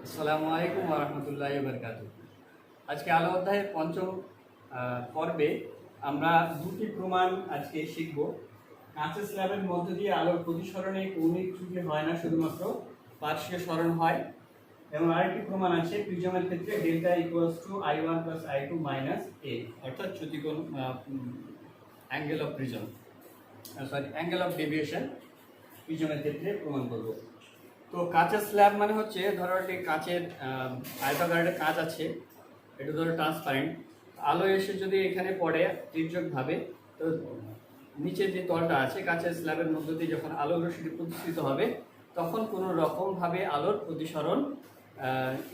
আসসালামু আলাইকুম ওয়া রাহমাতুল্লাহি ওয়া বারাকাতুহু। আজকে আলো অধ্যায়ের পঞ্চম পর্বে আমরা দুটি প্রমাণ আজকে শিখব। কাঁচের স্ল্যাবের মধ্য দিয়ে আলোর প্রতিসরণে কৌণিক ত্রুটি হয় না, শুধুমাত্র পার্শ্বীয় সরণ হয়। এবং আরেকটি প্রমাণ আছে প্রিজমের ক্ষেত্রে delta equals to I1 plus I2 minus A, অর্থাৎ চ্যুতিকোণ angle of prism angle of deviation প্রিজমের ক্ষেত্রে প্রমাণ করব। তো কাঁচের স্ল্যাব মানে হচ্ছে, ধরো একটি কাঁচের আয়তাকারের কাঁচ আছে, এটা ধরো ট্রান্সপারেন্ট। আলো এসে যদি এখানে পড়ে তির্যকভাবে, তো নিচের যে তলটা আছে কাঁচের স্ল্যাবের মধ্য দিয়ে যখন আলোর রশ্মি প্রতিষ্ঠিত হবে, তখন কোনো রকমভাবে আলোর প্রতিসরণ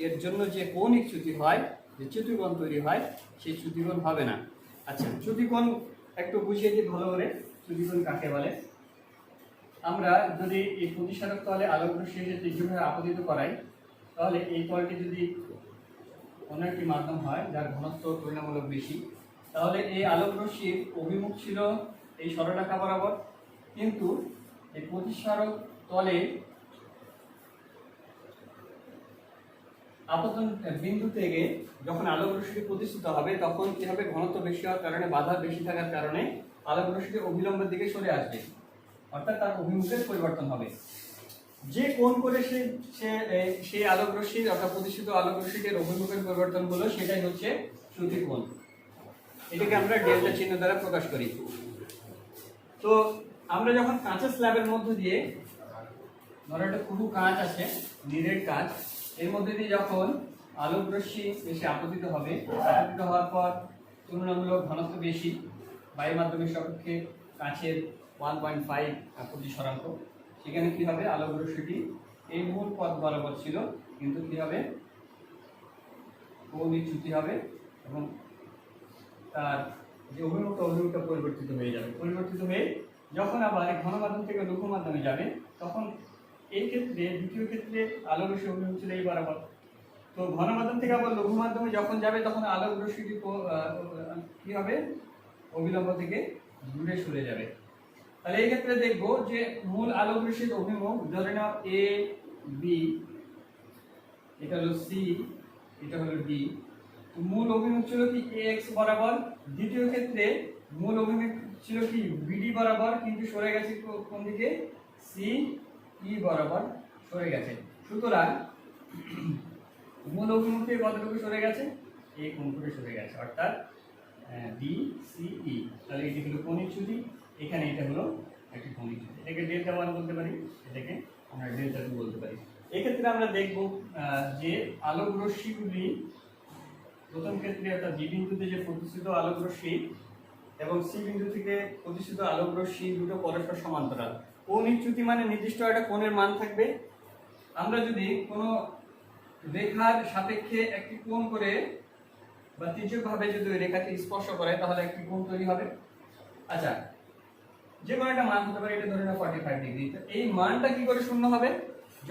এর জন্য যে কৌণিক চ্যুতি হয়, যে চ্যুতিকোণ তৈরি হয়, সেই চ্যুতিকোণ হবে না। আচ্ছা, চ্যুতিকোণ একটু বুঝিয়ে দিই ভালো করে, চ্যুতিকোণ কাকে বলে। আমরা যদি এই প্রতিসারক তলে আলোক রশ্মি এসে তীর্যকভাবে আপতিত করাই, তাহলে এই তলটি যদি অন্য একটি মাধ্যম হয় যার ঘনত্ব তুলনামূলক বেশি, তাহলে এই আলোক রশ্মির অভিমুখ ছিল এই সরলরেখা বরাবর, কিন্তু এই প্রতিসারক তলে আপতন বিন্দু থেকে যখন আলোক রশ্মি প্রতিষ্ঠিত হবে, তখন কি হবে, ঘনত্ব বেশি হওয়ার কারণে, বাধা বেশি থাকার কারণে আলোক রশ্মি অবিলম্বের দিকে সরে আসবে, অর্থাৎ তার অভিমুখের পরিবর্তন হবে। যে কোণ করে সেই আলোক রশ্মি অর্থাৎ প্রতিষ্ঠিত আলোক রশ্মির অভিমুখের পরিবর্তন হলো, সেটাই হচ্ছে চ্যুতিকোণ। এটাকে আমরা ডেল্টা চিহ্ন দ্বারা প্রকাশ করি। তো আমরা যখন কাঁচের স্ল্যাবের মধ্য দিয়ে, ধরো একটা পুরো কাঁচ আছে, নিরেট কাঁচ, এর মধ্যে দিয়ে যখন আলোক রশ্মি এসে আপতিত হবে, আপতিত হওয়ার পর তুলনামূলক ঘনত্ব বেশি, বায়ু মাধ্যমের সাপেক্ষে কাঁচের 1.5 প্রতিসরাঙ্ক, সেখানে কি হবে, আলোক রশ্মিটি এই মূল পথ বরাবর ছিল, কিন্তু কি হবে, কৌণিক চ্যুতি হবে এবং তার যে অভিমুখটা পরিবর্তিত হয়ে যাবে। পরিবর্তিত হয়ে যখন আবার ঘন মাধ্যম থেকে লঘু মাধ্যমে যাবে, তখন এই ক্ষেত্রে দ্বিতীয় ক্ষেত্রে আলোক রশ্মি অভিমুখ ছিল এই বরাবর। তো ঘন মাধ্যম থেকে আবার লঘু মাধ্যমে যখন যাবে, তখন আলোক রশ্মিটি কি হবে, অবিলম্ব থেকে দূরে সরে যাবে। তাহলে এই ক্ষেত্রে দেখবো যে মূল আলোক রশ্মির অভিমুখ, ধরে নাও এ বি, এটা হলো সি, এটা হলো ডি। মূল অভিমুখ ছিল কি এক্স বরাবর, দ্বিতীয় ক্ষেত্রে মূল অভিমুখ ছিল কি বিডি বরাবর, কিন্তু সরে গেছে কোন দিকে, সি ই বরাবর সরে গেছে। সুতরাং মূল অভিমুখ থেকে কতটুকু সরে গেছে, এই কোণ করে সরে গেছে, অর্থাৎ ডি সি ই। তাহলে এটি হলো কৌণিক চ্যুতি, এখানে এটা হলো একটি কৌণিক চ্যুতি। এটাকে ডেল্টা 1 বলতে পারি, এটাকে আমরা ডেল্টা 2 বলতে পারি। এক্ষেত্রে আমরা দেখব যে আলোক রশ্মিগুলি প্রথম ক্ষেত্রে অর্থাৎ বি বিন্দুতে যে প্রতিষ্ঠিত আলোক রশ্মি এবং সি বিন্দু থেকে প্রতিষ্ঠিত আলোক রশ্মি দুটো পরস্পর সমান্তরাল। কৌণিক চ্যুতি মানে নির্দিষ্ট একটা কোণের মান থাকবে। আমরা যদি কোনো রেখার সাপেক্ষে একটি কোণ করে বা তির্যকভাবে যদি ওই রেখাকে স্পর্শ করে, তাহলে একটি কোণ তৈরি হবে। আচ্ছা, যে কোনো একটা মান হতে পারে, এটা ধরে নাও 45 ডিগ্রি। তো এই মানটা কি করে শূন্য হবে,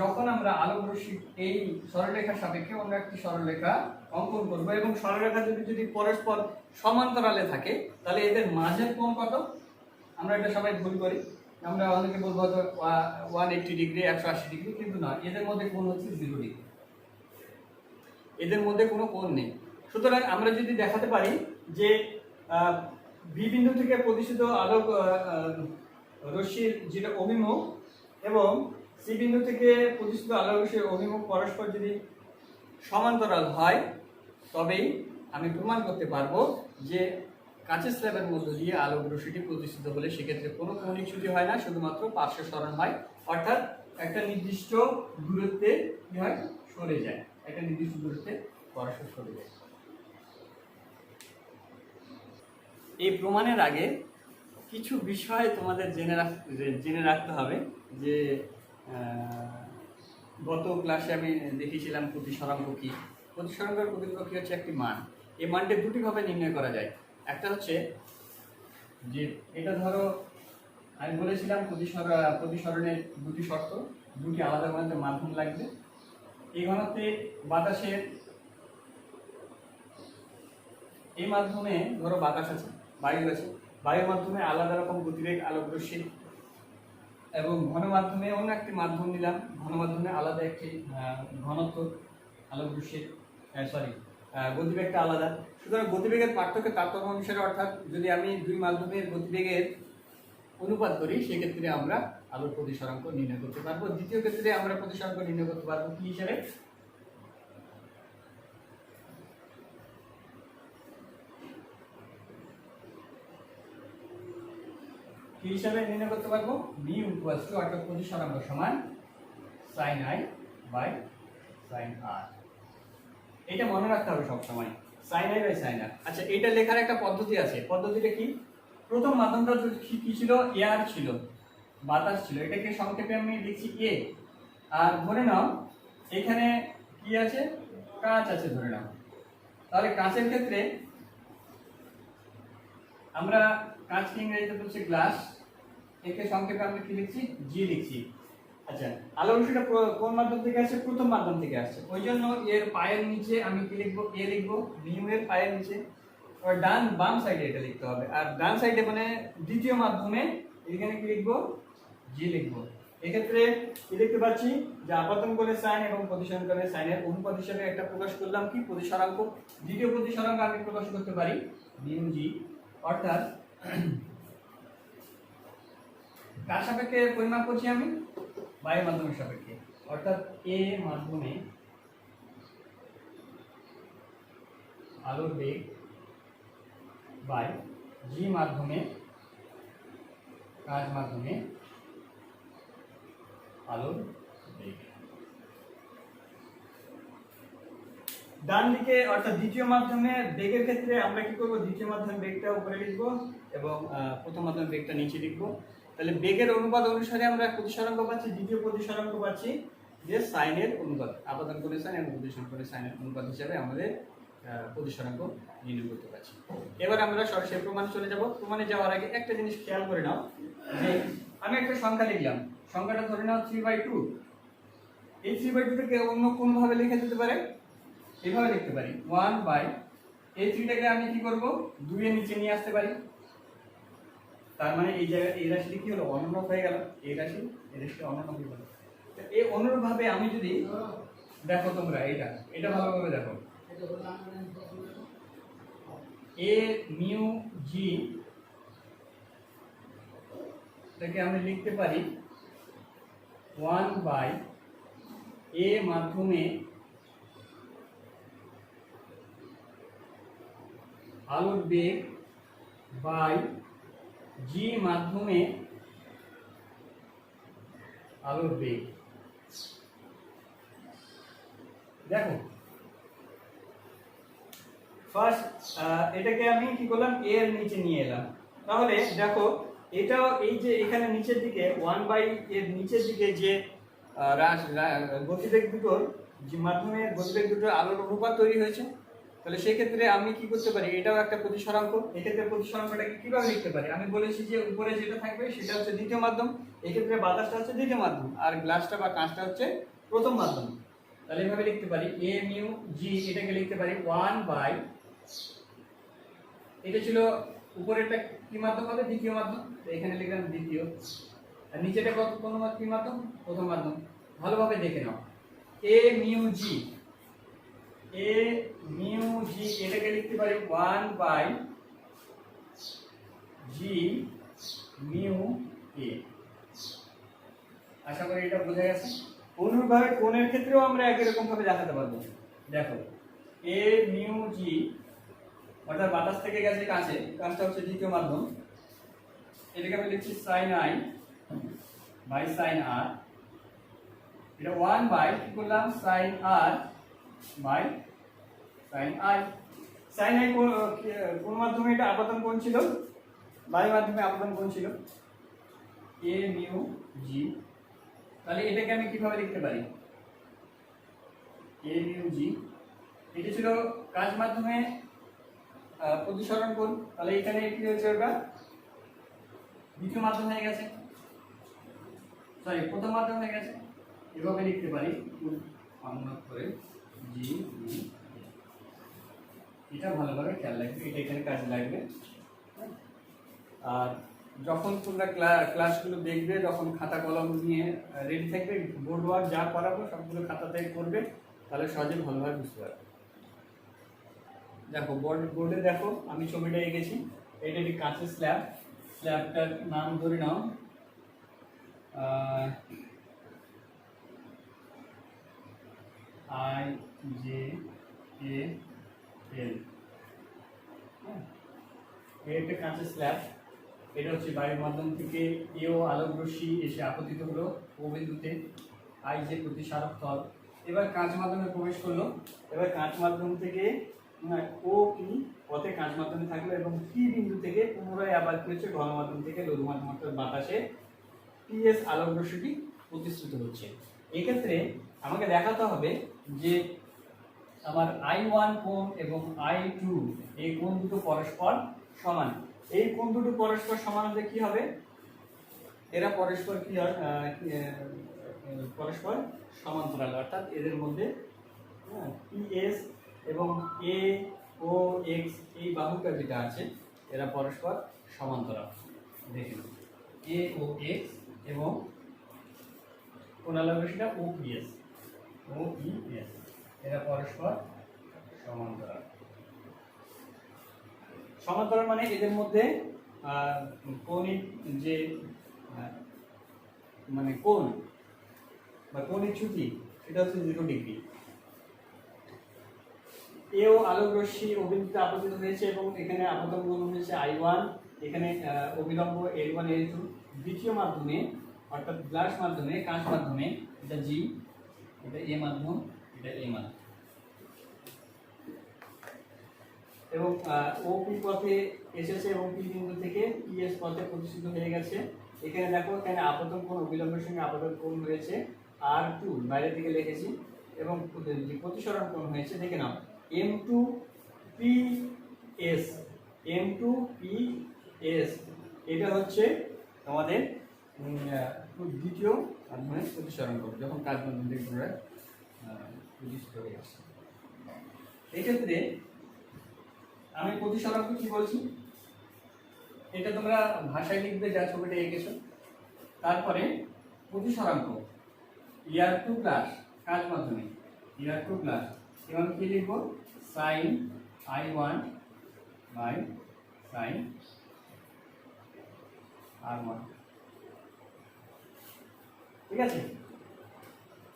যখন আমরা আলোক রশ্মি এই সরলরেখার সাপেক্ষে অন্য একটি সরলরেখা অঙ্কন করব, এবং সরলরেখা যদি পরস্পর সমান্তরালে থাকে, তাহলে এদের মাঝের কোণ কত, আমরা এটা সবাই ভুল করি। আমরা অনেকে বলবো হয়তো 180 ডিগ্রি, 180 ডিগ্রি, কিন্তু না, এদের মধ্যে কোণ হচ্ছে 0 ডিগ্রি, এদের মধ্যে কোনো কোণ নেই। সুতরাং আমরা যদি দেখাতে পারি যে বি বিন্দু থেকে প্রতিষ্ঠিত আলোক রশ্মির যেটা অভিমুখ এবং সি বিন্দু থেকে প্রতিষ্ঠিত আলোক রশ্মির অভিমুখ পরস্পর যদি সমান্তরাল হয়, তবেই আমি প্রমাণ করতে পারবো যে কাঁচের স্ল্যাবের মধ্য দিয়ে আলোক রশ্মিটি প্রতিষ্ঠিত হলে সেক্ষেত্রে কোনো কৌণিক চ্যুতি হয় না, শুধুমাত্র পার্শ্ব সরণ হয়, অর্থাৎ একটা নির্দিষ্ট দূরত্বে কি হয়, সরে যায়, একটা নির্দিষ্ট দূরত্বে পরস্পর সরে যায়। এই প্রমাণের আগে কিছু বিষয় তোমাদের জেনে রাখতে হবে। যে গত ক্লাসে আমি দেখিয়েছিলাম প্রতিসরাঙ্ক কি। প্রতিসরাঙ্কের প্রতিসরাঙ্ক কি হচ্ছে একটি মান। এই মানটি দুটিভাবে নির্ণয় করা যায়। একটা হচ্ছে যে এটা ধরো আমি বলেছিলাম প্রতিসরণের দুটি শর্ত, দুটি আলাদা মাধ্যম লাগবে। এই ঘনত্বে বাতাসের এই মাধ্যমে ধরো বাতাস আছে, বায়ু আছে, বায়ুর মাধ্যমে আলাদা রকম গতিবেগ আলোক রশ্মি, এবং ঘন মাধ্যমে অন্য একটি মাধ্যম নিলাম, ঘন মাধ্যমে আলাদা একটি ঘনত্ব আলোক রশ্মির গতিবেগটা আলাদা। সুতরাং গতিবেগের পার্থক্য তারতম্য অনুসারে, অর্থাৎ যদি আমি দুই মাধ্যমের গতিবেগের অনুপাত করি সেক্ষেত্রে আমরা আলোর প্রতিসরাঙ্ক নির্ণয় করতে পারবো। দ্বিতীয় ক্ষেত্রে আমরা প্রতিসরাঙ্ক নির্ণয় করতে পারবো কি হিসাবে? কি হিসাবে নির্ণয় করতে পারবো? মিউ ইকুয়ালস টু, অর্থাৎ প্রতিসরাঙ্ক সমান sin i by sin r। এটা মনে রাখতে হবে সব সময়, sin i by sin r। আচ্ছা, এটা লেখার একটা পদ্ধতি আছে। পদ্ধতিটা কি? প্রথম মাধ্যমটা কি ছিল? এয়ার ছিল, বাতাস ছিল। এটাকে সংক্ষেপে আমি লিখছি এ। আর ধরে নাও এখানে কি আছে? কাঁচ আছে ধরে নাও। তাহলে কাঁচের ক্ষেত্রে আমরা কাঁচকে ইংরেজিতে বলছি গ্লাস, একে সংক্ষেপে আমরা কি লিখছি? জি লিখছি। আচ্ছা, আলোর রশ্মিটা কোন মাধ্যম থেকে আসছে? প্রথম মাধ্যম থেকে আসছে। ওই জন্য এর পায়ের নিচে আমি কি লিখবো? এ লিখবো, মিউ এর পায়ের নিচে। আর বাম সাইডে এটা লিখতে হবে। আর ডান সাইডে মানে দ্বিতীয় মাধ্যমে এখানে কি লিখবো? জি লিখবো। এক্ষেত্রে কি দেখতে পাচ্ছি যে আপাতন কোণের সাইন এবং প্রতিসরণ কোণের সাইনের অনুপাত হিসেবে একটা প্রকাশ করলাম কি? প্রতিসরাঙ্ক। দ্বিতীয় প্রতিসরাঙ্ক আমি প্রকাশ করতে পারি মিউ জি, অর্থাৎ কার সাপেক্ষে পরিমাপ করছি আমি? বায়ু মাধ্যমের সাপেক্ষে, অর্থাৎ এ মাধ্যমে আলোর বেগ বাই জি মাধ্যমে কাজ মাধ্যমে আলোর বেগ। ডান দিকে অর্থাৎ দ্বিতীয় মাধ্যমে বেগের ক্ষেত্রে আমরা কি করব? দ্বিতীয় মাধ্যমে বেগটা উপরে লিখবো এবং প্রথম মাধ্যমে বেগটা নিচে লিখবো। তাহলে বেগের অনুপাত অনুসারে আমরা প্রতিসরাঙ্ক পাচ্ছি। দ্বিতীয় প্রতিসরাঙ্ক পাচ্ছি যে সাইনের অনুপাত, আপাতন কোণের সাইন এবং প্রতিসরণ কোণের সাইনের অনুপাত হিসাবে আমাদের প্রতিসরাঙ্ক নির্ণয় করতে পারছি। এবার আমরা সরাসরি প্রমাণে চলে যাব। প্রমাণে যাওয়ার আগে একটা জিনিস খেয়াল করে নাও যে আমি একটা সংখ্যা লিখলাম, সংখ্যাটা ধরে নাও 3/2। এই 3/2 টাকে অন্য কোনভাবে লেখা যেতে পারে? এইভাবে লিখতে পারি 1 বাই এই 3টাকে আমি কি করব? 2 এর নিচে নিয়ে আসতে পারি। তার মানে এই জায়গায় এই রাশিটি কি হলো? অনুরূপ হয়ে গেল। এই রাশিটি অনুরূপ হয়ে গেল। এই অনুরূপ ভাবে আমি যদি দেখো, তোমরা এটা ভালোভাবে দেখো, এ মিউ জি এটাকে আমি লিখতে পারি 1 বাই এ মাধ্যমে আলোর বেগ বাই জি মাধ্যমে আলোর বেগ। দেখো ফার্স্ট এটাকে আমি কি করলাম? এ এর নিচে নিয়ে এলাম। তাহলে দেখো এটাও এই যে এখানে নিচের দিকে 1 বাই এর নিচের দিকে যে গতিবেগ দুটোর যে মাধ্যমে গতিবেগ দুটোর আলোর অনুপাত তৈরি হয়েছে। তাহলে সেই ক্ষেত্রে আমি কি করতে পারি? এটাও একটা প্রতিসরাঙ্ক। এক্ষেত্রে প্রতিসরাঙ্কটাকে কিভাবে লিখতে পারি? আমি বলেছি যে উপরে যেটা থাকবে সেটা হচ্ছে দ্বিতীয় মাধ্যম। এক্ষেত্রে বাতাসটা হচ্ছে দ্বিতীয় মাধ্যম আর গ্লাসটা বা কাঁচটা হচ্ছে প্রথম মাধ্যম। তাহলে এভাবে লিখতে পারি এ মিউ জি, এটাকে লিখতে পারি 1 বাই, এটা ছিল উপরেরটা কি মাধ্যম হবে? দ্বিতীয় মাধ্যম। তো এখানে লিখলাম দ্বিতীয়, আর নিচেটা কোন কি মাধ্যম? প্রথম মাধ্যম। ভালোভাবে দেখে নাও, এ মিউ জি, এ মিউ জি এটাকে লিখতে পারি 1 বাই জি মিউ এ। আশা করি এটা বোঝা গেছে। অনুরূপভাবে কোণের ক্ষেত্রেও আমরা একই রকম ভাবে দেখাতে পারবো। দেখো এ মিউ জি অর্থাৎ বাতাস থেকে গেছে কাছে, কাজটা হচ্ছে দ্বিতীয় মাধ্যম। এটাকে আমি লিখছি sin i by sin r। এটা 1 বাই কি করলাম? sin r by sin i। sin i কোন মাধ্যমে? এটা আপাতন কোণ ছিল, বায়ু মাধ্যমে আপাতন কোণ ছিল এ মিউ জি। তাহলে এটাকে আমি কিভাবে লিখতে পারি? এ মিউ জি, এটা ছিল কাজ মাধ্যমে প্রতিসরণ কোণ। তাহলে এখানে কি হয়েছে? ওটা দ্বিতীয় মাধ্যম হয়ে গেছে, প্রথম মাধ্যম হয়ে গেছে। এভাবে লিখতে পারি অনুপাত করে জি। এটা ভালোভাবে খেয়াল রাখবে, এটা এখানে কাজে লাগবে। আর যখন তোমরা ক্লাসগুলো দেখবে, যখন খাতা কলম নিয়ে রেডি থাকবে, বোর্ড ওয়ার্ক যা করাবো সবগুলো খাতাতে করবে। তাহলে সহজে ভালোভাবে বুঝতে পারবে। দেখো বোর্ডে দেখো আমি ছবিটা এঁকেছি। এটা একটি কাঁচের স্ল্যাব। স্ল্যাবটার নাম ধরে নাও IJAL। এটা কাঁচের স্ল্যাব। এটা হচ্ছে বায়ুর মাধ্যম থেকে এও আলোক রশ্মি এসে আপতিত হলো ও বিন্দুতে, আই যে প্রতিসারক তল। এবার কাঁচ মাধ্যমে প্রবেশ করলো। এবার কাঁচ মাধ্যম থেকে ও পি পথে কাঁচ মাধ্যমে থাকলো এবং পি বিন্দু থেকে পুনরায় আবার কি হচ্ছে ঘন মাধ্যম থেকে লঘু মাধ্যম অর্থাৎ বাতাসে পিএস আলোক রশ্মিটি প্রতিশ্রুত হচ্ছে। এক্ষেত্রে আমাকে দেখাতে হবে যে আমার I1 কোণ এবং I2 এই কোণ দুটো পরস্পর সমান। এই কোণ দুটো পরস্পর সমান হলে কি হবে? এরা পরস্পর কি পরস্পর সমান্তরাল, অর্থাৎ এদের মধ্যে পিএস এবং এ ও এক্স এই বাহুটা যেটা আছে এরা পরস্পর সমান্তরাল। দেখুন এ ও এক্স এবং কোণ আলোক রশ্মিটা ওপিএস এরা পরস্পর সমান্তরাল। সমান্তরাল মানে এদের মধ্যে কৌণিক যে মানে কোণ বা কৌণিক চ্যুতি সেটা হচ্ছে 0 ডিগ্রি। এও আলোক রশ্মি অবিন্দুতে আপতিত হয়েছে এবং এখানে আপতন কোণ হয়েছে I1, এখানে অবিলম্ব L1 L2। দ্বিতীয় মাধ্যমে অর্থাৎ গ্লাস মাধ্যমে কাঁচ মাধ্যমে এটা জি, এটা এ মাধ্যম, এটা এ মাধ্যম এবং ওপি পথে এসেছে এবং পি বিন্দু থেকে পিএস পথে প্রতিষ্ঠিত হয়ে গেছে। এখানে দেখো এখানে আপতন কোণ অবিলম্বের সঙ্গে আপতন কোণ হয়েছে R2 বাইরে থেকে লিখেছি এবং যে প্রতিসরণ কোণ হয়েছে দেখে নাও M2 PS এটা হচ্ছে আমাদের দ্বিতীয় মাধ্যমে প্রতিসরণ কোণ যখন কাজ মাধ্যম থেকে পুনরায় প্রতিষ্ঠিত হয়ে আসে। এক্ষেত্রে আমি প্রতিসরণ কি বলছি এটা তোমরা ভাষায় লিখবে যা ছবিটা এঁকেছো। তারপরে প্রতিসরাঙ্ক ER2 প্লাস কাজ মাধ্যমে ER2 প্লাস এবং কি লিখবো sin I1 by sin R1। ঠিক আছে,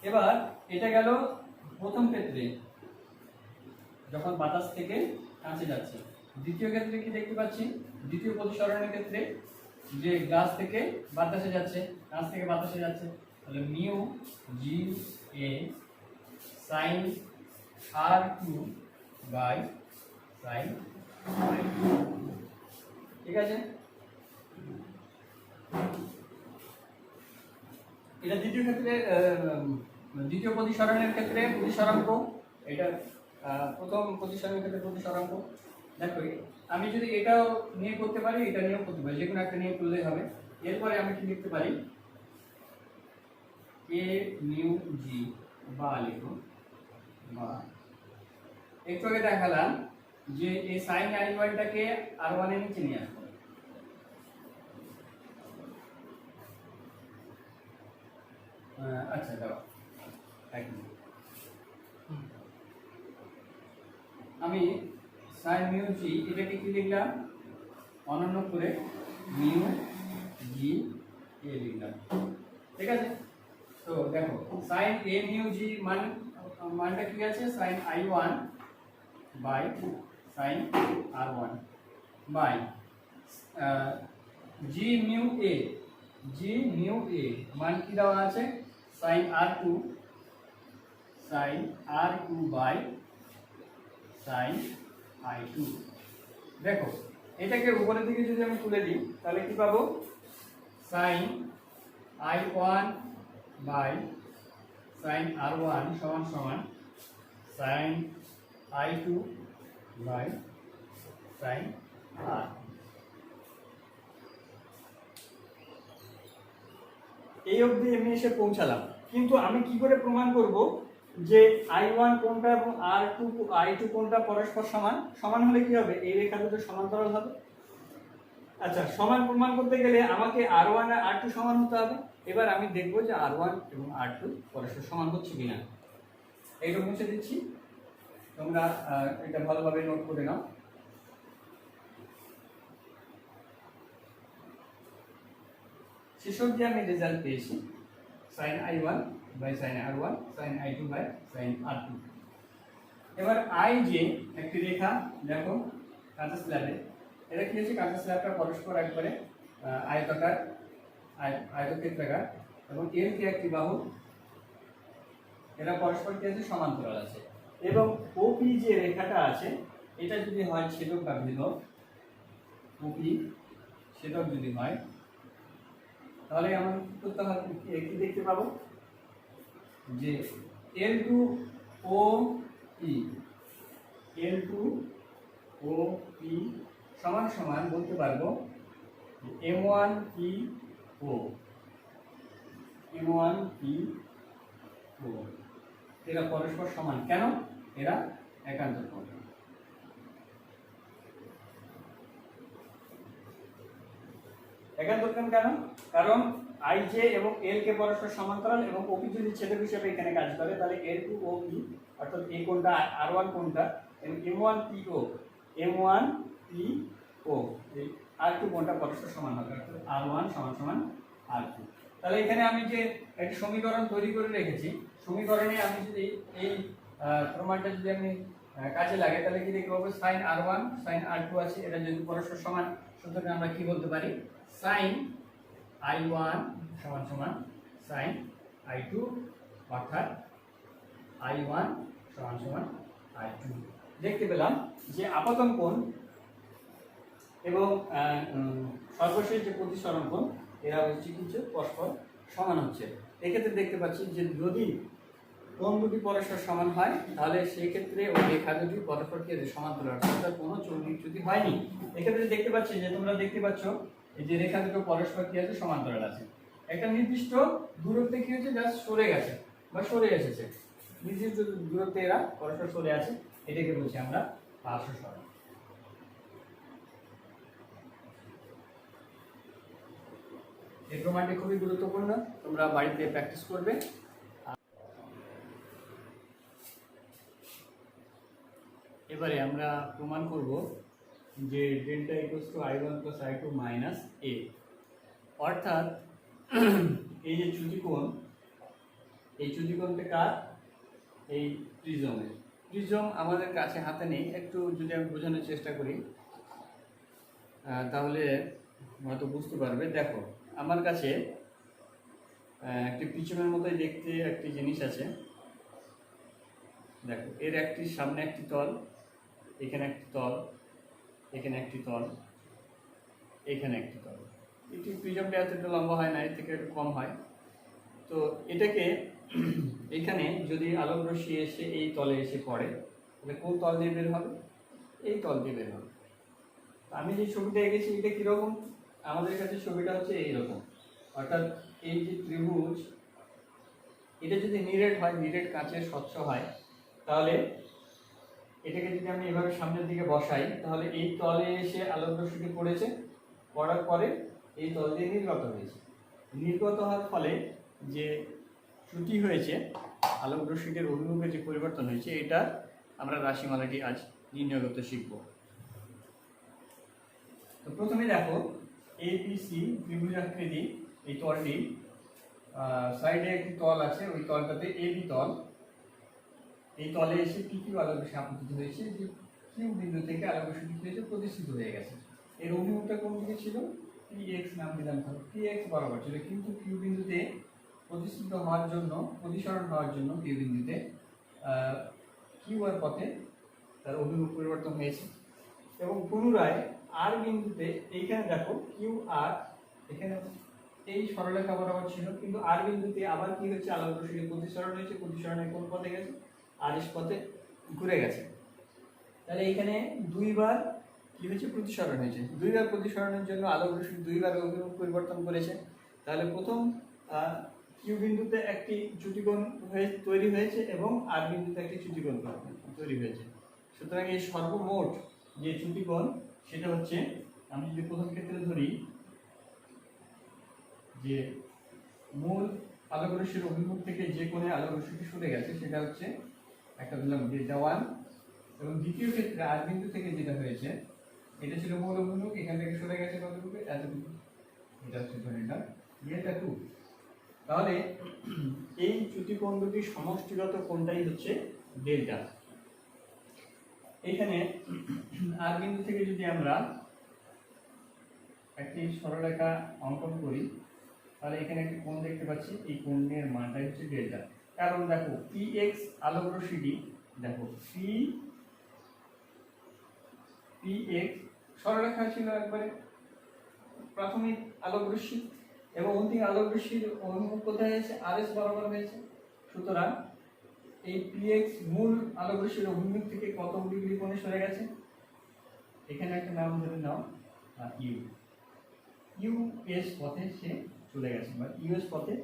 এবার এটা গেল প্রথম ক্ষেত্রে যখন বাতাস থেকে কাঁচে যাচ্ছে। দ্বিতীয় ক্ষেত্রে কি দেখতে পাচ্ছি? দ্বিতীয় প্রতিসরণের ক্ষেত্রে যে গ্লাস থেকে বাতাসে যাচ্ছে, কাঁচ থেকে বাতাসে যাচ্ছে, তাহলে মিউ জি এ sine R2 by sine I2। ঠিক আছে, এটা দ্বিতীয় ক্ষেত্রে দ্বিতীয় প্রতিসরণের ক্ষেত্রে প্রতিসরাঙ্ক। এটা প্রথম প্রতিসরণের ক্ষেত্রে প্রতিসরাঙ্ক। দেখো আমি যদি এটাও নিয়ে করতে পারি এটা নিয়েও করতে পারি, যে কোনো একটা নিয়ে করলেই হবে। এরপরে আমি কি লিখতে পারি এ মিউ জি বা লিখো বা একটু আগে দেখালাম যে এই সাইন I1টাকে R1 এর নিচে নিয়ে আসবো। আচ্ছা দাও আমি সাইন মিউ জি এটাকে কি লিখলাম অনন্য করে মিউ জি এ লিখলাম। ঠিক আছে, তো দেখো সাইন এ মিউ জি মানটা কি আছে sine I1 by sine R1 by G mu এ মান কি দেওয়া আছে sign R2 by sine I2। দেখো এটাকে উপরের দিকে যদি আমি তুলে দিই তাহলে কি পাবো sign I1 by sine R1 সমান সমান sign I2 by sine R। এই অবধি এমনি এসে পৌঁছালাম, কিন্তু আমি কি করে প্রমাণ করব যে I1 কোণটা এবং I2 কোণটা পরস্পর সমান? সমান হলে কি হবে এই রেখা দুটো সমান্তরাল হবে। আচ্ছা, সমান প্রমাণ করতে গেলে আমাকে R1 আর R2 সমান হতে হবে। এবার আমি দেখব যে R1 এবং R2 পরস্পর সমান হচ্ছে কিনা। এইটা মুছে দিচ্ছি, তোমরা এটা ভালোভাবে নোট করে নাও। শেষ অবধি আমি রেজাল্ট পেয়েছি sin i1 by sin r1 sin i2 by sin r2। এবার আই যে একটি রেখা দেখো কাঁচা স্ল্যাবে, এটা কি হচ্ছে, কাঁচা স্ল্যাবটা পরস্পর একবারে আয়তাকার আয়তক্ষেত্রাকার, এবং এর কি একটি বাহু, এরা পরস্পর কি আছে, সমান্তরাল আছে। এবং ওপি যে রেখাটা আছে এটা যদি হয় ছেদক বা ভেদক, ওপি ছেদক যদি হয়, তাহলে আমরা কি করতে হবে, কি দেখতে পাবো যে L2 OP L2 OP সমান সমান বলতে পারবো M1 PO M1 PO, এরা পরস্পর সমান। কেন? এরা একান্তর কোণ। একান্তর কোণ কেন? কারণ আই জে এবং এল কে পরস্পর সমান্তরাল, এবং ওপি যদি ছেদক হিসেবে এখানে কাজ করে, তাহলে L2 OP অর্থাৎ এই কোণটা R1 কোণটা, এবং M1 PO এই R2 কোণটা পরস্পর সমান হবে, অর্থাৎ R1 সমান সমান R2। তাহলে এখানে আমি যে একটি সমীকরণ তৈরি করে রেখেছি, সমীকরণে আমি যদি এই প্রমাণটা যদি আমি কাজে লাগে, তাহলে কি দেখতে পাবো, sin R1 sin R2 আছে, এটা যদি পরস্পর সমান, সুতরাং আমরা কি বলতে পারি, sin I1 সমান সমান sin I2, অর্থাৎ I1 সমান সমান I2। দেখতে পেলাম যে আপতন কোণ এবং সর্বশেষ যে প্রতিসরণ কোণ, এরা হচ্ছে কিছু পরস্পর সমান হচ্ছে। এক্ষেত্রে দেখতে পাচ্ছি যে যদি কোণ দুটি পরস্পর সমান হয়, তাহলে সেই ক্ষেত্রে ওই রেখা দুটি পরস্পর কি সমান্তরাল, অর্থাৎ কোনো চৌম্বকচ্যুতি হয়নি। এক্ষেত্রে দেখতে পাচ্ছি যে তোমরা দেখতে পাচ্ছ এই যে রেখা দুটো পরস্পর কি আছে, সমান্তরাল আছে। একটা নির্দিষ্ট দূরত্বে কি হচ্ছে, জাস্ট সরে গেছে বা সরে এসেছে, নির্দিষ্ট দূরত্বে এরা পরস্পর সরে আছে, এটাকে বলছি আমরা পার্শ্ব সরণ। এই প্রমাণটি খুবই গুরুত্বপূর্ণ, তোমরা বাড়িতে প্র্যাকটিস করবে। এবারে আমরা প্রমাণ করব যে delta equals to I1 plus I2 minus A, অর্থাৎ এই যে চ্যুতিকোণ, এই চ্যুতিকোণটা কার, এই প্রিজমের। প্রিজম আমাদের কাছে হাতে নেই, একটু যদি আমি বোঝানোর চেষ্টা করি তাহলে হয়তো বুঝতে পারবে। দেখো আমার কাছে একটি প্রিজমের মতোই দেখতে একটি জিনিস আছে, দেখো এর একটি সামনে একটি তল, এখানে একটি তল, এখানে একটি তল, এখানে একটি তল। একটি প্রিজমটা এতটা লম্বা হয় না, এর থেকে একটু কম হয়। তো এটাকে এখানে যদি আলোক রশ্মি এসে এই তলে এসে পড়ে, তাহলে কোন তল দিয়ে বের হবে, এই তল দিয়ে বের হবে। আমি যে ছবিটা এঁকেছি এটা কীরকম, আমাদের কাছে ছবিটা হচ্ছে এইরকম, অর্থাৎ এই যে ত্রিভুজ, এটা যদি নিরেট হয়, নিরেট কাঁচের স্বচ্ছ হয়, তাহলে এটাকে যদি আমি এভাবে সামনের দিকে বসাই, তাহলে এই তলে এসে আলোক রশ্মিটি পড়েছে, পড়ার পরে এই তল দিয়ে নির্গত হয়েছে। নির্গত হওয়ার ফলে যে চ্যুতি হয়েছে, আলোক রশ্মিটির অভিমুখে যে পরিবর্তন হয়েছে, এটা আমরা রাশিমালাটি আজ নির্ণয় করতে শিখব। তো প্রথমে দেখো এপিসি ত্রিভুজাকৃতি এই তলটি, সাইডে একটি তল আছে, ওই তলটাতে এবি তল, এই তলে এসে কি কি আলোক রশ্মি আপতিত হয়েছে, যে কিউ বিন্দু থেকে আলোক রশ্মি কি হয়েছে, প্রতিষ্ঠিত হয়ে গেছে। এর অভিমুখটা কোন দিকে ছিল, PX নাম দিলাম, PX বরাবর ছিল, কিন্তু কিউ বিন্দুতে প্রতিষ্ঠিত হওয়ার জন্য, প্রতিসরণ হওয়ার জন্য কিউ বিন্দুতে কিউ আর পথে তার অভিমুখ পরিবর্তন হয়েছে। এবং পুনরায় আর বিন্দুতে এইখানে দেখো কিউ আর এখানে এই সরলরেখা বরাবর ছিল, কিন্তু আর বিন্দুতে আবার কি হচ্ছে, আলোক রশ্মির প্রতিসরণ হয়েছে, প্রতিসরণের কোন পথে গেছে, আর এস পথে ঘুরে গেছে। তাহলে এখানে দুইবার কি হয়েছে, প্রতিসরণ হয়েছে। দুইবার প্রতিসরণের জন্য আলোক রশ্মি দুইবার অভিমুখ পরিবর্তন করেছে। তাহলে প্রথম কিউ বিন্দুতে একটি চ্যুতিকোণ তৈরি হয়েছে, এবং আর বিন্দুতে একটি চ্যুতিকোণ তৈরি হয়েছে। সুতরাং এই সর্বমোট যে চ্যুতিকোণ, সেটা হচ্ছে, আমি যদি প্রথম ক্ষেত্রে ধরি যে মূল আলোক রশ্মির অভিমুখ থেকে যে কোণে আলোক রশ্মিটি সরে গেছে, সেটা হচ্ছে একটা ধরলাম ডেল্টা ওয়ান, এবং দ্বিতীয় ক্ষেত্রে আর বিন্দু থেকে যেটা হয়েছে এটা ছিল মূল অভিমুখ, এখান থেকে সরে গেছে কতটুকু, এতটুকু, এটা হচ্ছে ধরে নিলাম ডেল্টা টু। তাহলে এই চ্যুতিকোণ দুটির সমষ্টিগত কোণটাই হচ্ছে ডেল্টা। এখানে আর বিন্দু থেকে যদি আমরা একটি সরলরেখা অঙ্কন করি তাহলে এখানে একটি কোণ দেখতে পাচ্ছি, এই কোণের মানটাই হচ্ছে ডেল্টা। কারণ দেখো পি এক্স আলোক রশ্মিটি, দেখো পি এক্স সরলরেখা ছিল একবারে প্রাথমিক আলোক রশ্মি, এবং অন্তিম আলোক রশ্মির অভিমুখ কোথায় হয়েছে, আর এস বরাবর হয়েছে। সুতরাং এই পি এক্স মূল আলোক রশ্মির অভিমুখ থেকে কত ডিগ্রি কোণে সরে গেছে, এখানে একটা নাম ধরে নাও ইউ, ইউএস পথে সে চলে গেছে, বা ইউএস পথে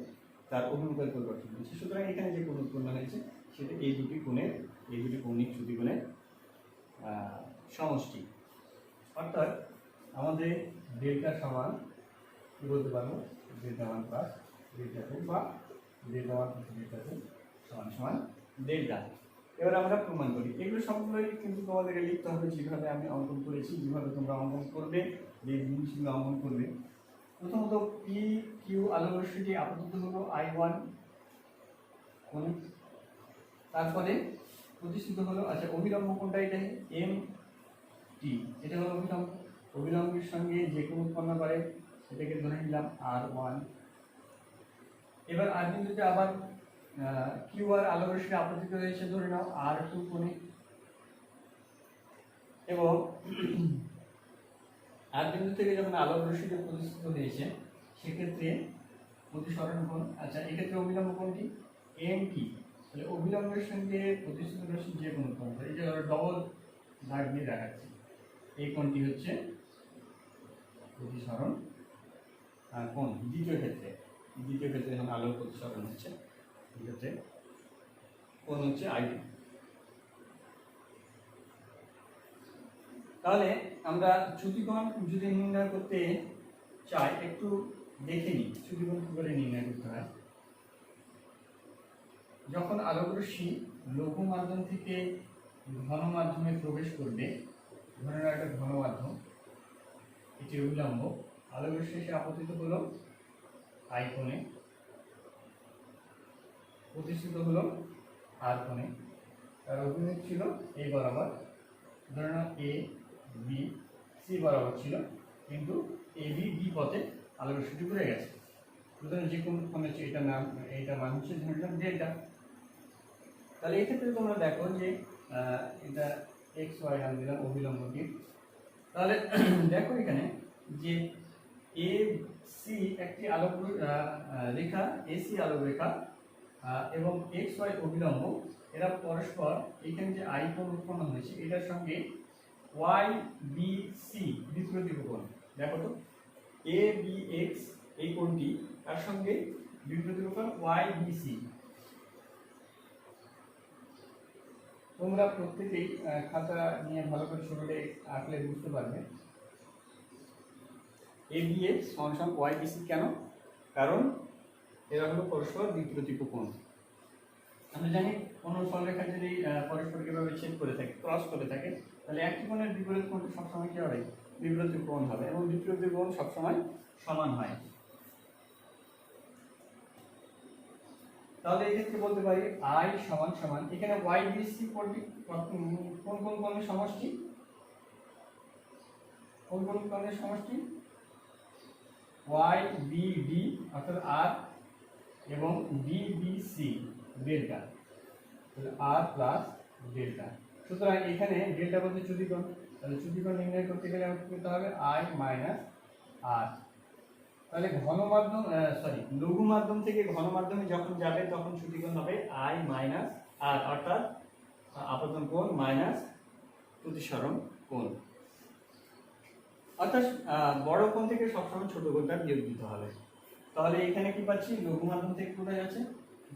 তার অভিমুখের পরিবর্তন হয়েছে। সুতরাং এখানে যে কোণ উৎপন্ন হয়েছে সেটা এই দুটি কোণের, এই দুটি কৌণিক চ্যুতিকোণের সমষ্টি। অর্থাৎ আমাদের ডেল্টা সমান কি বলতে পারবো, delta one plus delta two, বা delta one plus delta two সমান সমান ডেল্টা। এবার আমরা প্রমাণ করি। এগুলো সবগুলোই কিন্তু তোমাদেরকে লিখতে হবে যেভাবে আমি অঙ্কন করেছি, যেভাবে তোমরা অঙ্কন করবে, যে জিনিসগুলো অঙ্কন করবে। প্রথমত পি কিউ আলোক রশ্মিটি আপাতত হলো I1 কোণ, তারপরে প্রতিষ্ঠিত হলো, আচ্ছা অভিলম্ব কোণটা এটা এম টি, এটা হলো অভিলম্ব, অভিলম্বের সঙ্গে যে কোণ উৎপন্ন করে সেটাকে ধরে নিলাম R1। এবার আর বিন্দুতে আবার কিউ আর আলোক রশ্মি আপতিত হয়েছে, ধরে নাও R2 কোণে, এবং আর বিন্দু থেকে যখন আলোক রশ্মিতে প্রতিষ্ঠিত হয়েছে সেক্ষেত্রে প্রতিসরণ কোণ, আচ্ছা এক্ষেত্রে অভিলম্ব কোণটি এম টি, তাহলে অভিলম্বের সঙ্গে প্রতিষ্ঠিত রশ্মি যে কোণ উৎপন্ন করে, এটা ডবল দাগ দিয়ে দেখাচ্ছি, এই কোণটি হচ্ছে প্রতিসরণ কোণ। দ্বিতীয় ক্ষেত্রে যখন আলোর প্রতিসরণ হচ্ছে এক্ষেত্রে কোণ হচ্ছে আই2। তাহলে আমরা চ্যুতিকোণ যদি নির্ণয় করতে চাই একটু দেখে নিই চ্যুতিকোণ কি করে নির্ণয় করতে হয়। যখন আলোক রশ্মি লঘু মাধ্যম থেকে ঘন মাধ্যমে প্রবেশ করবে, ধরে নাও একটা ঘন মাধ্যম, এটি অভিলম্ব, আলোক রশ্মি এসে আপতিত হলো আই কোণে, প্রতিষ্ঠিত হলো আর কোণে, তার অভিমুখ ছিল এই বরাবর, ধরে নাও এ বি সি বরাবর ছিল, কিন্তু এ বি ডি পথে আলোক রশ্মিটি ঘুরে গেছে। সুতরাং যে কোন কোণ হচ্ছে এটা নাম, এইটা মান হচ্ছে ধরে নিলাম ডেল্টা। তাহলে এই ক্ষেত্রে তোমরা দেখো যে এটা এক্স ওয়াই নাম দিলাম অভিলম্বটি। তাহলে দেখো এখানে যে এ সি একটি আলোক রেখা, এসি আলোক রেখা, এবং এক্স ওয়াই অভিলম্ব, এরা পরস্পর এখানে যে আই কোণ উৎপন্ন হয়েছে এটার সঙ্গে ওয়াই বি সি বিপরীত কোণ। দেখো তো এ বি এক্স এই কোণটি তার সঙ্গে বিপরীত কোণ ওয়াই বি সি। তোমরা প্রত্যেকেই খাতা নিয়ে ভালো করে ছোটে আঁকলে বুঝতে পারবে। এ বি এক্স সমান ওয়াই বি সি কেন? কারণ এরা হলো পরস্পর বিপরীত কোণ। আমরা জানি কোন সরলরেখা যদি পরস্পরকে এভাবে ছেদ করে থাকে, ক্রস করে থাকে, তাহলে একটি কোণের বিপরীত কোণটা সবসময় কি হবে, বিপরীত কোণ হবে, এবং বিপরীত কোণ সবসময় সমান হয়। তাহলে এই ক্ষেত্রে বলতে পারি আই সমান সমান, এখানে ওয়াই বি সি কোন কোন কোণের সমষ্টি, কোন কোন কোণের সমষ্টি, ওয়াই বি ডি অর্থাৎ আর, এবং বি বি সি ডেল্টা, তাহলে আর প্লাস ডেল্টা। সুতরাং এখানে ডেল্টা বলতে চ্যুতিকোণ, তাহলে চ্যুতিকোণ নির্ণয় করতে গেলে আমাকে করতে হবে আই মাইনাস আর। তাহলে ঘন মাধ্যম লঘু মাধ্যম থেকে ঘন মাধ্যমে যখন যাবে তখন চ্যুতিকোণ হবে আই মাইনাস আর, অর্থাৎ আপতন কোণ মাইনাস প্রতিসরণ কোণ। অর্থাৎ বড় কোণ থেকে সবসময় ছোট কোণটা বিয়োগ দিতে হবে। তাহলে এখানে কি পাচ্ছি, লঘু মাধ্যম থেকে কোথায় যাচ্ছে,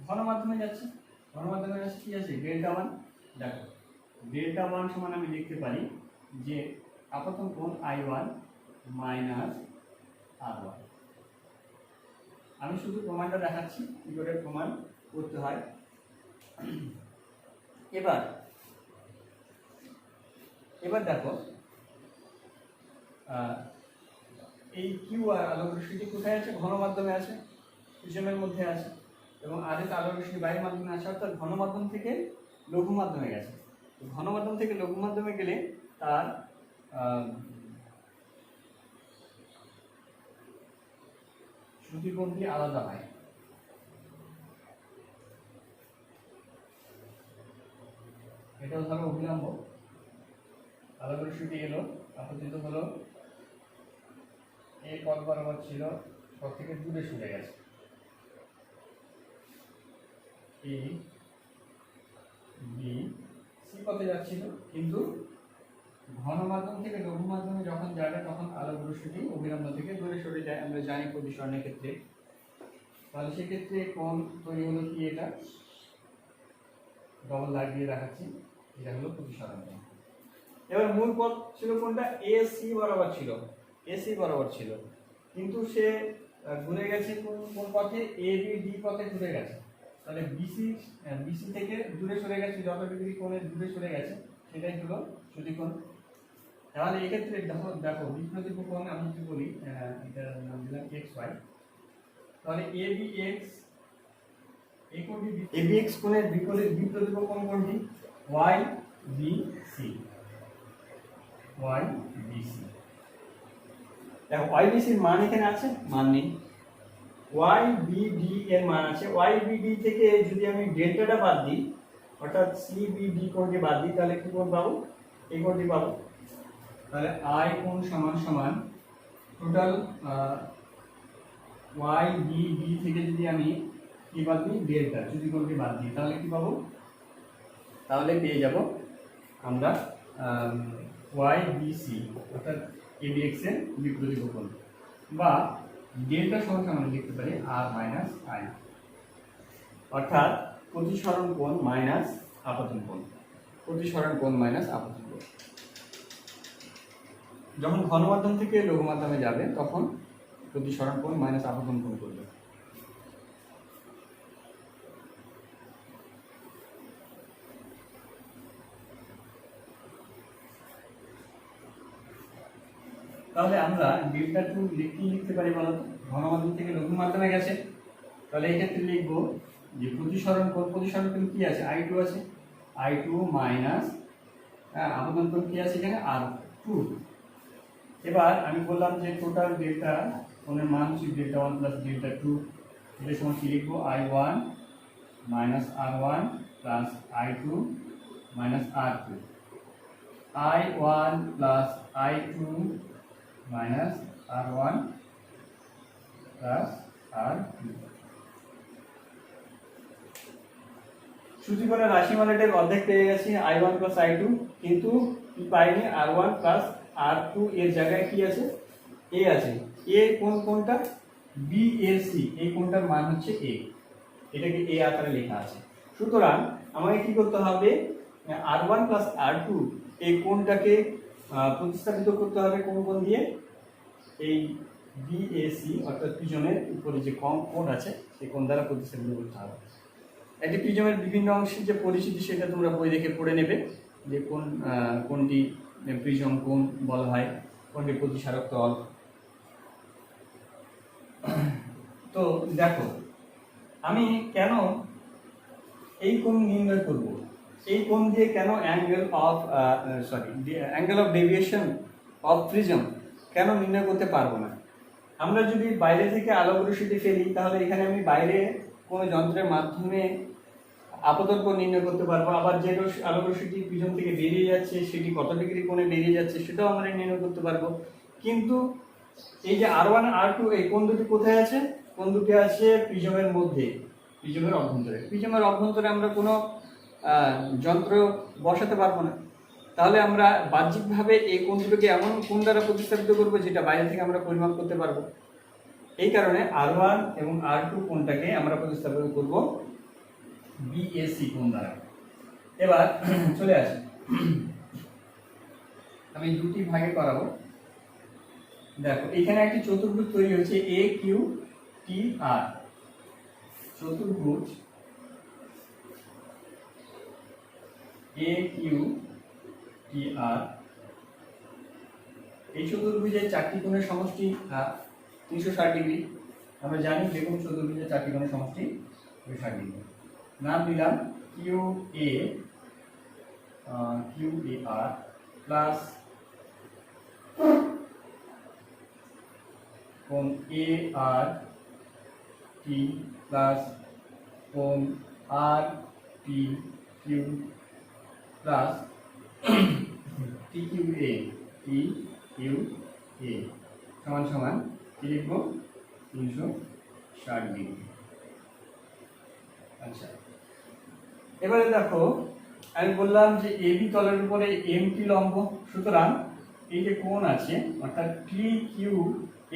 ঘন মাধ্যমে যাচ্ছে, ঘন মাধ্যমে যাচ্ছে কি আছে ডেল্টা ওয়ান। দেখো ডেল্টা ওয়ান সমান আমি লিখতে পারি যে আপতন কোণ I1 মাইনাস R1। আমি শুধু প্রমাণটা দেখাচ্ছি কি করে প্রমাণ করতে হয়। এবার এবার দেখো এই কিউ আর আলোক রশ্মিটি কোথায় আছে? ঘন মাধ্যমে আছে, প্রিজমের মধ্যে আছে, এবং আর এস আলোক রশ্মি বায়ুর মাধ্যমে আছে, অর্থাৎ ঘন মাধ্যম থেকে লঘু মাধ্যমে গেছে। ঘন মাধ্যম থেকে লঘু মাধ্যমে গেলে তার শ্রুতিকোণটি আলাদা হয়। এটাও ধরো অভিলম্ব, আলোক রশ্মিটি এলো, আপতিত হলো, এই পথ বরাবর ছিল, পথ থেকে দূরে সরে গেছে, এই বি সি পথে যাচ্ছিল, কিন্তু ঘন মাধ্যম থেকে লঘু মাধ্যমে যখন যাবে তখন আলোক রশ্মিটি অভিলম্ব থেকে দূরে সরে যায়, আমরা জানি প্রতিসরণের ক্ষেত্রে। তাহলে সেক্ষেত্রে কোণ তৈরি হলো কি? এটা ডবল লাইট দিয়ে দেখাচ্ছি, এটা হলো প্রতিসরণ। এবার মূল পথ ছিল কোনটা? এ সি বরাবর ছিল, এসি বরাবর ছিল, কিন্তু সে ঘুরে গেছে কোন পথে? এ বি ডি পথে ঘুরে গেছে। তাহলে বিসি বিসি থেকে দূরে সরে গেছে, যত ডিগ্রি কোণে দূরে সরে গেছে সেটাই হলো শ্রুতিকোণ। তাহলে এক্ষেত্রে দেখো দেখো বিপ্রতিপ কোণ আমি কি বলি, এটার নাম দিলাম এক্স ওয়াই। তাহলে এ বি এক্স, এই কোণটি এ বি এক্স কোণের বিপ্রতিপ কোণ কোনটি? Y B C, Y B C. দেখো ওয়াই বি সির মান এখানে আছে? মান নেই। ওয়াই বি ডি এর মান আছে। ওয়াই বি ডি থেকে যদি আমি ডেল্টাটা বাদ দিই, অর্থাৎ সি বি ডি কোণটি বাদ দিই, তাহলে কি কোণ পাবো? এই কোণটি পাবো। তাহলে আই কোণ সমান সমান টোটাল ওয়াই বি ডি থেকে যদি আমি কি বাদ দিই? ডেল্টা, যদি কোণটি বাদ দিই, তাহলে কি পাবো? তাহলে পেয়ে যাব আমরা ওয়াই বি সি, অর্থাৎ এ বি এক্স এর বিপ্রতিপ কোণ, বা ডেল্টা সমান আমরা লিখতে পারি আর মাইনাস আই, অর্থাৎ প্রতিসরণ কোণ মাইনাস আপতন কোণ, প্রতিসরণ কোণ মাইনাস আপতন কোণ। যখন ঘন মাধ্যম থেকে লঘু মাধ্যমে যাবে তখন প্রতিসরণ কোণ মাইনাস আপতন কোণ করবে। তাহলে আমরা ডেল্টা টু কি লিখতে পারি বলো? ঘন মাধ্যম থেকে লঘু মাধ্যমে গেছে, তাহলে এই ক্ষেত্রে লিখবো যে প্রতিসরণ কোণ, প্রতিসরণ কোণ কি আছে? আই টু আছে, আই টু মাইনাস আপতন কোণ কি আছে এখানে? R two. এবার আমি বললাম যে টোটাল ডেল্টা কোণের মান হচ্ছে delta one plus delta two, এটার সময় কি লিখবো? I one minus r one plus i two minus r two, i one plus i two minus r one plus r two. শ্রুতিকোণের রাশিমালাটির অর্ধেক পেয়ে গেছি, i one plus i two, কিন্তু কি পাইনি? আর ওয়ান প্লাস আর টু এর জায়গায় কি আছে? এ আছে। এ কোনটা? বি এ সি, এই কোণটার মান হচ্ছে এ, এটাকে এ আকারে লেখা আছে। সুতরাং আমাকে কি করতে হবে? আর ওয়ান প্লাস আর টু এই কোণটাকে প্রতিস্থাপিত করতে হবে কোন কোণ দিয়ে? এই বি এ সি, অর্থাৎ প্রিজমের উপরে যে কোণ আছে সেই কোণ দ্বারা প্রতিস্থাপিত করতে হবে। একটি প্রিজমের বিভিন্ন অংশের যে পরিচিতি সেটা তোমরা বই দেখে পড়ে নেবে, যে কোনটি প্রিজম কোণ বলা হয়, কোনটি প্রতিসারক তল। তো দেখো আমি কেন এই কোণ নির্ণয় করব? এই কোণ দিয়ে কেন angle of deviation of prism কেন নির্ণয় করতে পারবো না? আমরা যদি বাইরে থেকে আলোক রশ্মিটি ফেলি, তাহলে এখানে আমি বাইরে কোনো যন্ত্রের মাধ্যমে আপতন কোণ নির্ণয় করতে পারবো। আবার যে আলোক রশ্মিটি প্রিজম থেকে বেরিয়ে যাচ্ছে সেটি কত ডিগ্রি কোণে বেরিয়ে যাচ্ছে সেটাও আমরা নির্ণয় করতে পারবো। কিন্তু এই যে আর ওয়ান আর টু এই কোণ দুটি কোথায় আছে? কোণ দুটি আছে প্রিজমের মধ্যে, প্রিজমের অভ্যন্তরে। প্রিজমের অভ্যন্তরে আমরা কোনো যন্ত্র বসাতে পারবো না। তাহলে আমরা বাহ্যিকভাবে এই কোণ দুটোকে এমন কোণ দ্বারা প্রতিস্থাপিত করবো যেটা বাইরে থেকে আমরা পরিমাপ করতে পারবো। এই কারণে আর ওয়ান এবং আর টু কোণটাকে আমরা প্রতিস্থাপিত করব বিএসি কোণ দ্বারা। এবার চলে আসি, আমি দুটি ভাগে করাবো। দেখো এখানে একটি চতুর্ভুজ তৈরি হচ্ছে এ কিউ টি আর, চতুর্ভুজ এ কিউ টি আর। এই চতুর্ভুজের চারটি কোণের সমষ্টি 360 ডিগ্রি। আমরা জানি যে কোনো চতুর্ভুজের চারটি কোণের সমষ্টি 360 ডিগ্রি। নাম দিলাম কিউ এ আর প্লাস কোণ এ আর টি প্লাস কোণ r t q plus t q এ সমান সমান কি লিখব 360 ডিগ্রি। আচ্ছা, এবারে দেখো আমি বললাম যে এবি তলের উপরে এমটি লম্ব, সুতরাং এই যে কোণ আছে অর্থাৎ টি কিউ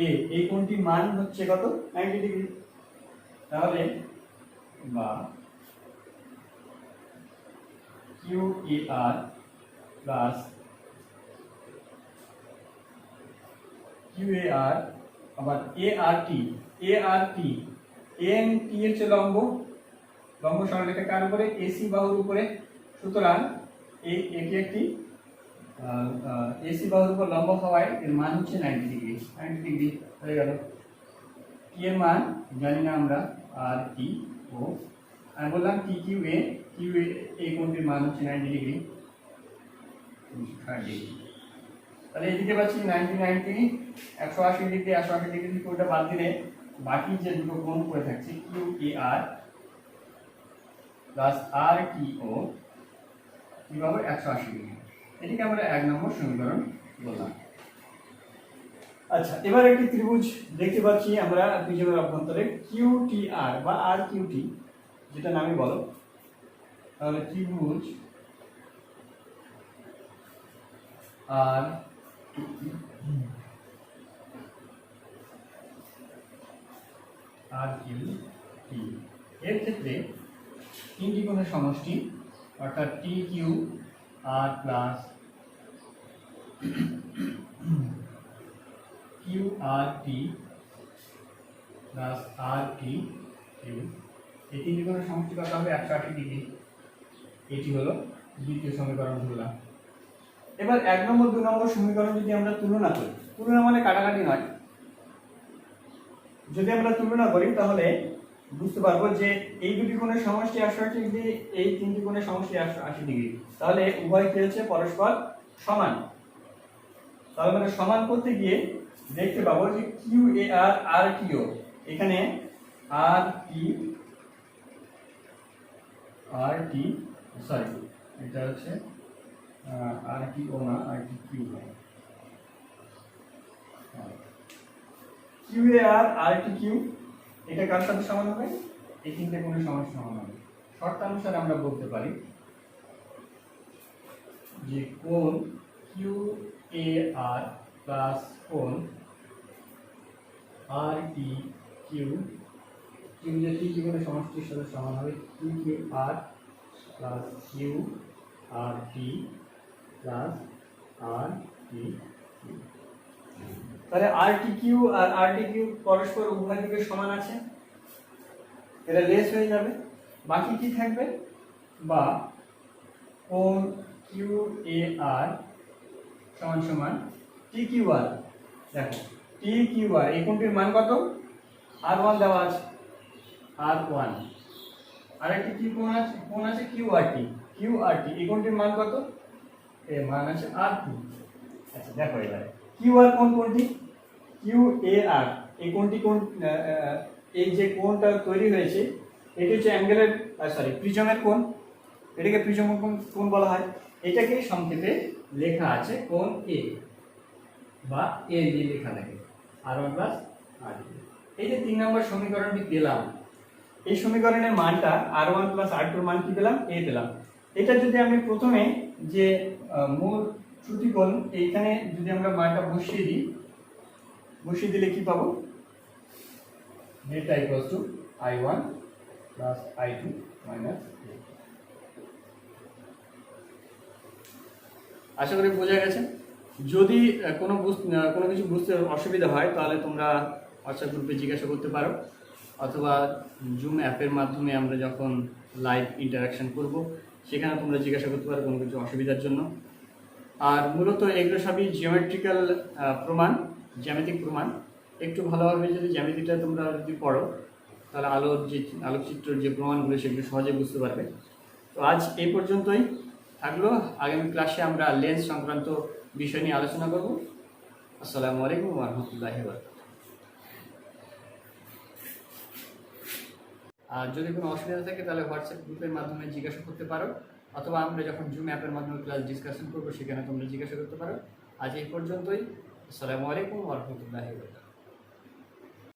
এ, এই কোণটির মান হচ্ছে কত 90 ডিগ্রি। তাহলে বা কিউ এ আর প্লাস কিউ এ আর আবার এ আর টি এন টি এর চেয়ে লম্ব সরলরেখা কার উপরে এসি বাহুর উপরে, সুতরাং এটি একটি এসি বাহুর উপর লম্ব হওয়ায় এর মান হচ্ছে 90 ডিগ্রি হয়ে গেল। টি এর মান জানি না আমরা, আর টি ও আমি বললাম টি কিউ এ এই কোণটির মান হচ্ছে 90 ডিগ্রি 60 ডিগ্রি। তাহলে এদিকে পাচ্ছি 90 180 ডিগ্রি 180 ডিগ্রি কোণটা বাদ দিলে বাকি যে দুটো কোণ পড়ে থাকছে কিউ এ আর প্লাস আর টি ও কি পাবো 180 ডিগ্রি। এটিকে আমরা 1 নম্বর সমীকরণ বললাম। আচ্ছা, এবার একটি ত্রিভুজ দেখতে পাচ্ছি আমরা প্রিজমের অভ্যন্তরে কিউ টি আর বা আর কিউ টি, যেটা নামে বলো। তাহলে ত্রিভুজ আর কিউ টি এর ক্ষেত্রে তিনটি কোণের সমষ্টি অর্থাৎ T Q R plus Q R t plus আর টি কিউ, এই তিনটি কোণের সমষ্টি কত হবে 180 ডিগ্রি। এটি হলো দ্বিতীয় সমীকরণ ধরলাম। এবার 1 নম্বর 2 নম্বর সমীকরণ যদি আমরা তুলনা করি, তুলনা মানে কাটাকাটি নয়, যদি আমরা তুলনা করি তাহলে বুঝতে পারবো যে এই দুটি কোণের সমষ্টি 180 ডিগ্রি, এই তিনটি কোণের সমষ্টি 180 ডিগ্রি, তাহলে উভয় কি হচ্ছে পরস্পর সমান। তাহলে মানে সমান করতে গিয়ে দেখতে পাবো যে কিউ এ আর আর টি ও, এখানে আর টি সরি এটা হচ্ছে আর টি ও না, আর টি কিউ কিউ এ আর টি কিউ, এটা কার সাথে সমান হবে? এই তিনটে কোণের সমষ্টি সমান হবে। শর্তানুসারে আমরা বলতে পারি যে কোণ কিউ এ আর প্লাস কোণ আর টি কিউ, যে তিনটি কোণের সমষ্টির সাথে সমান হবে Q Q R plus Q R t plus আর টি কিউ। তাহলে আর টি কিউ আর আর টি কিউ পরস্পর উভয় দিকে সমান আছে, এটা লেস হয়ে যাবে। বাকি কি থাকবে? বা কোণ কিউ এ আর সমান সমান টি কিউ আর। দেখো টি কিউ আর এই কোণটির মান কত? আর ওয়ান দেওয়া আছে, আর ওয়ান। আর একটি কি কোণ আছে কিউ আর টি এই কোণটির মান কত? এর মান আছে আর টু। আচ্ছা দেখো এবারে কিউ আর কোণটি কিউ এ আর, এই কোণটি কোণ, এই যে কোণটা তৈরি হয়েছে এটি হচ্ছে অ্যাঙ্গেলের প্রিজমের কোণ, এটাকে প্রিজমের কোণ বলা হয়। এটাকে সংক্ষেপে লেখা আছে কোণ এ বা এ দিয়ে লেখা থাকে আর ওয়ান প্লাস আর। এই যে 3 নম্বর সমীকরণটি পেলাম, এই সমীকরণের মানটা আর ওয়ান প্লাস আর টুর মান কি পেলাম? এ পেলাম। এটা যদি আমি প্রথমে যে মূল ত্রুটিকোণ এইখানে যদি আমরা মানটা বসিয়ে দিলে কি পাবো? Delta equals to I1 plus I2 minus A। আশা করি বোঝা গেছে। যদি কোনো কিছু বুঝতে অসুবিধা হয় তাহলে তোমরা হোয়াটসঅ্যাপ গ্রুপে জিজ্ঞাসা করতে পারো, অথবা জুম অ্যাপের মাধ্যমে আমরা যখন লাইভ ইন্টারাকশন করব সেখানে তোমরা জিজ্ঞাসা করতে পারো কোনো কিছু অসুবিধার জন্য। আর মূলত এগুলো সবই জিওমেট্রিক্যাল প্রমাণ, জ্যামিতিক প্রমাণ। একটু ভালোভাবে যদি জ্যামিতিটা তোমরা যদি পড়ো তাহলে আলোকচিত্রের যে প্রমাণগুলো সেগুলো সহজে বুঝতে পারবে। তো আজ এই পর্যন্তই থাকলো। আগামী ক্লাসে আমরা লেন্স সংক্রান্ত বিষয় নিয়ে আলোচনা করব। আসসালামু আলাইকুম ওয়া রাহমাতুল্লাহি ওয়া বারাকাতুহু। আর যদি কোনো অসুবিধা থাকে তাহলে হোয়াটসঅ্যাপ গ্রুপের মাধ্যমে জিজ্ঞাসা করতে পারো, অথবা আমরা যখন জুম অ্যাপের মাধ্যমে ক্লাস ডিসকাশন করবো সেখানে তোমরা জিজ্ঞাসা করতে পারো। আজ এই পর্যন্তই। আসসালামু আলাইকুম ওয়া রাহমাতুল্লাহি ওয়া বারাকাতুহু।